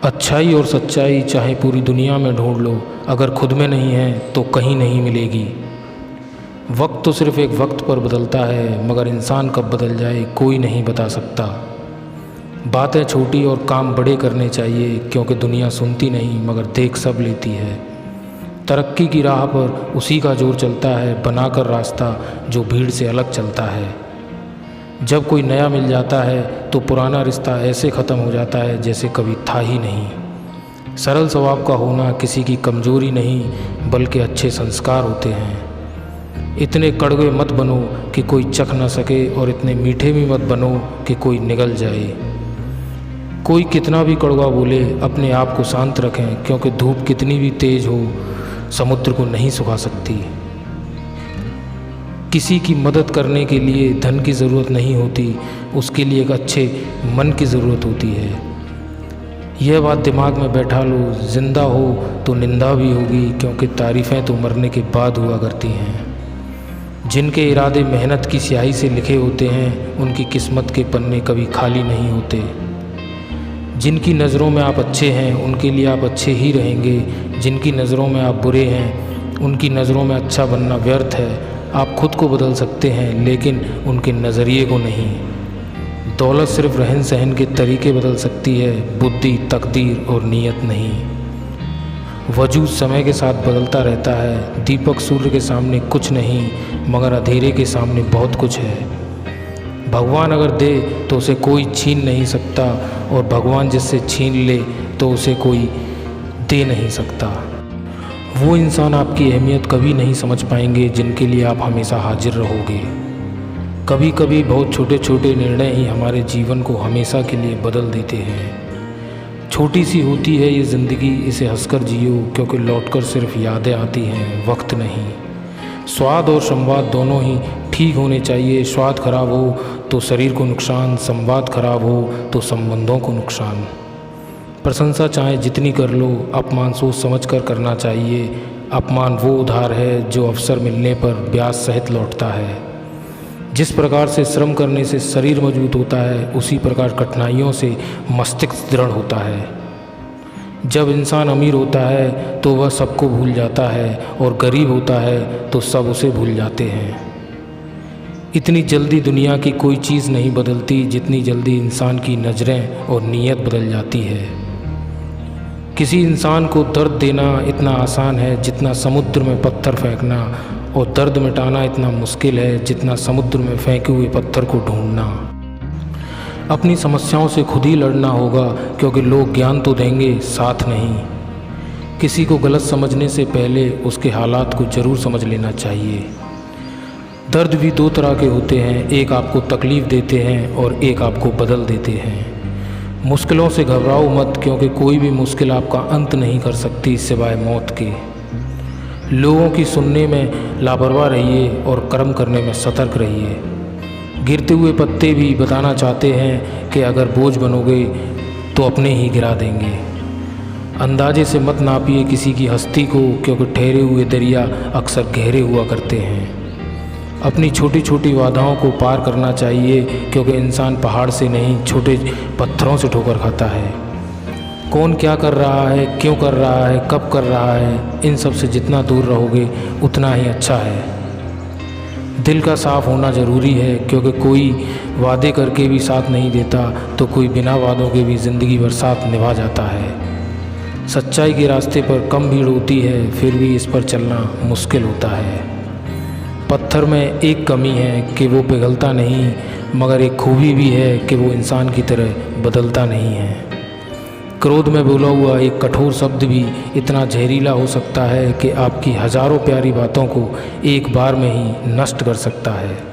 अच्छाई और सच्चाई चाहे पूरी दुनिया में ढूंढ लो, अगर खुद में नहीं है तो कहीं नहीं मिलेगी। वक्त तो सिर्फ़ एक वक्त पर बदलता है, मगर इंसान कब बदल जाए कोई नहीं बता सकता। बातें छोटी और काम बड़े करने चाहिए, क्योंकि दुनिया सुनती नहीं मगर देख सब लेती है। तरक्की की राह पर उसी का जोर चलता है, बनाकर रास्ता जो भीड़ से अलग चलता है। जब कोई नया मिल जाता है तो पुराना रिश्ता ऐसे ख़त्म हो जाता है जैसे कभी था ही नहीं। सरल स्वभाव का होना किसी की कमज़ोरी नहीं बल्कि अच्छे संस्कार होते हैं। इतने कड़वे मत बनो कि कोई चख ना सके, और इतने मीठे भी मत बनो कि कोई निगल जाए। कोई कितना भी कड़वा बोले, अपने आप को शांत रखें, क्योंकि धूप कितनी भी तेज़ हो समुद्र को नहीं सुखा सकती। किसी की मदद करने के लिए धन की ज़रूरत नहीं होती, उसके लिए एक अच्छे मन की ज़रूरत होती है। यह बात दिमाग में बैठा लो, ज़िंदा हो तो निंदा भी होगी, क्योंकि तारीफ़ें तो मरने के बाद हुआ करती हैं। जिनके इरादे मेहनत की स्याही से लिखे होते हैं, उनकी किस्मत के पन्ने कभी खाली नहीं होते। जिनकी नज़रों में आप अच्छे हैं, उनके लिए आप अच्छे ही रहेंगे। जिनकी नज़रों में आप बुरे हैं, उनकी नज़रों में अच्छा बनना व्यर्थ है। आप खुद को बदल सकते हैं, लेकिन उनके नज़रिए को नहीं। दौलत सिर्फ रहन सहन के तरीके बदल सकती है, बुद्धि, तकदीर और नीयत नहीं। वजूद समय के साथ बदलता रहता है। दीपक सूर्य के सामने कुछ नहीं, मगर अंधेरे के सामने बहुत कुछ है। भगवान अगर दे तो उसे कोई छीन नहीं सकता, और भगवान जिससे छीन ले तो उसे कोई दे नहीं सकता। वो इंसान आपकी अहमियत कभी नहीं समझ पाएंगे जिनके लिए आप हमेशा हाजिर रहोगे। कभी कभी बहुत छोटे छोटे निर्णय ही हमारे जीवन को हमेशा के लिए बदल देते हैं। छोटी सी होती है ये ज़िंदगी, इसे हंसकर जियो, क्योंकि लौटकर सिर्फ यादें आती हैं, वक्त नहीं। स्वाद और संवाद दोनों ही ठीक होने चाहिए। स्वाद खराब हो तो शरीर को नुकसान, संवाद खराब हो तो संबंधों को नुकसान। प्रशंसा चाहे जितनी कर लो, अपमान सोच समझ कर करना चाहिए। अपमान वो उधार है जो अवसर मिलने पर ब्याज सहित लौटता है। जिस प्रकार से श्रम करने से शरीर मजबूत होता है, उसी प्रकार कठिनाइयों से मस्तिष्क दृढ़ होता है। जब इंसान अमीर होता है तो वह सबको भूल जाता है, और गरीब होता है तो सब उसे भूल जाते हैं। इतनी जल्दी दुनिया की कोई चीज़ नहीं बदलती जितनी जल्दी इंसान की नज़रें और नीयत बदल जाती है। किसी इंसान को दर्द देना इतना आसान है जितना समुद्र में पत्थर फेंकना, और दर्द मिटाना इतना मुश्किल है जितना समुद्र में फेंके हुए पत्थर को ढूंढना। अपनी समस्याओं से खुद ही लड़ना होगा, क्योंकि लोग ज्ञान तो देंगे, साथ नहीं। किसी को गलत समझने से पहले उसके हालात को ज़रूर समझ लेना चाहिए। दर्द भी दो तरह के होते हैं, एक आपको तकलीफ़ देते हैं और एक आपको बदल देते हैं। मुश्किलों से घबराओ मत, क्योंकि कोई भी मुश्किल आपका अंत नहीं कर सकती सिवाय मौत के। लोगों की सुनने में लापरवाह रहिए और कर्म करने में सतर्क रहिए। गिरते हुए पत्ते भी बताना चाहते हैं कि अगर बोझ बनोगे तो अपने ही गिरा देंगे। अंदाजे से मत नापिए किसी की हस्ती को, क्योंकि ठहरे हुए दरिया अक्सर गहरे हुआ करते हैं। अपनी छोटी छोटी बाधाओं को पार करना चाहिए, क्योंकि इंसान पहाड़ से नहीं छोटे पत्थरों से ठोकर खाता है। कौन क्या कर रहा है, क्यों कर रहा है, कब कर रहा है, इन सब से जितना दूर रहोगे उतना ही अच्छा है। दिल का साफ होना ज़रूरी है, क्योंकि कोई वादे करके भी साथ नहीं देता तो कोई बिना वादों के भी ज़िंदगी भर साथ निभा जाता है। सच्चाई के रास्ते पर कम भीड़ होती है, फिर भी इस पर चलना मुश्किल होता है। पत्थर में एक कमी है कि वो पिघलता नहीं, मगर एक खूबी भी है कि वो इंसान की तरह बदलता नहीं है। क्रोध में बोला हुआ एक कठोर शब्द भी इतना जहरीला हो सकता है कि आपकी हज़ारों प्यारी बातों को एक बार में ही नष्ट कर सकता है।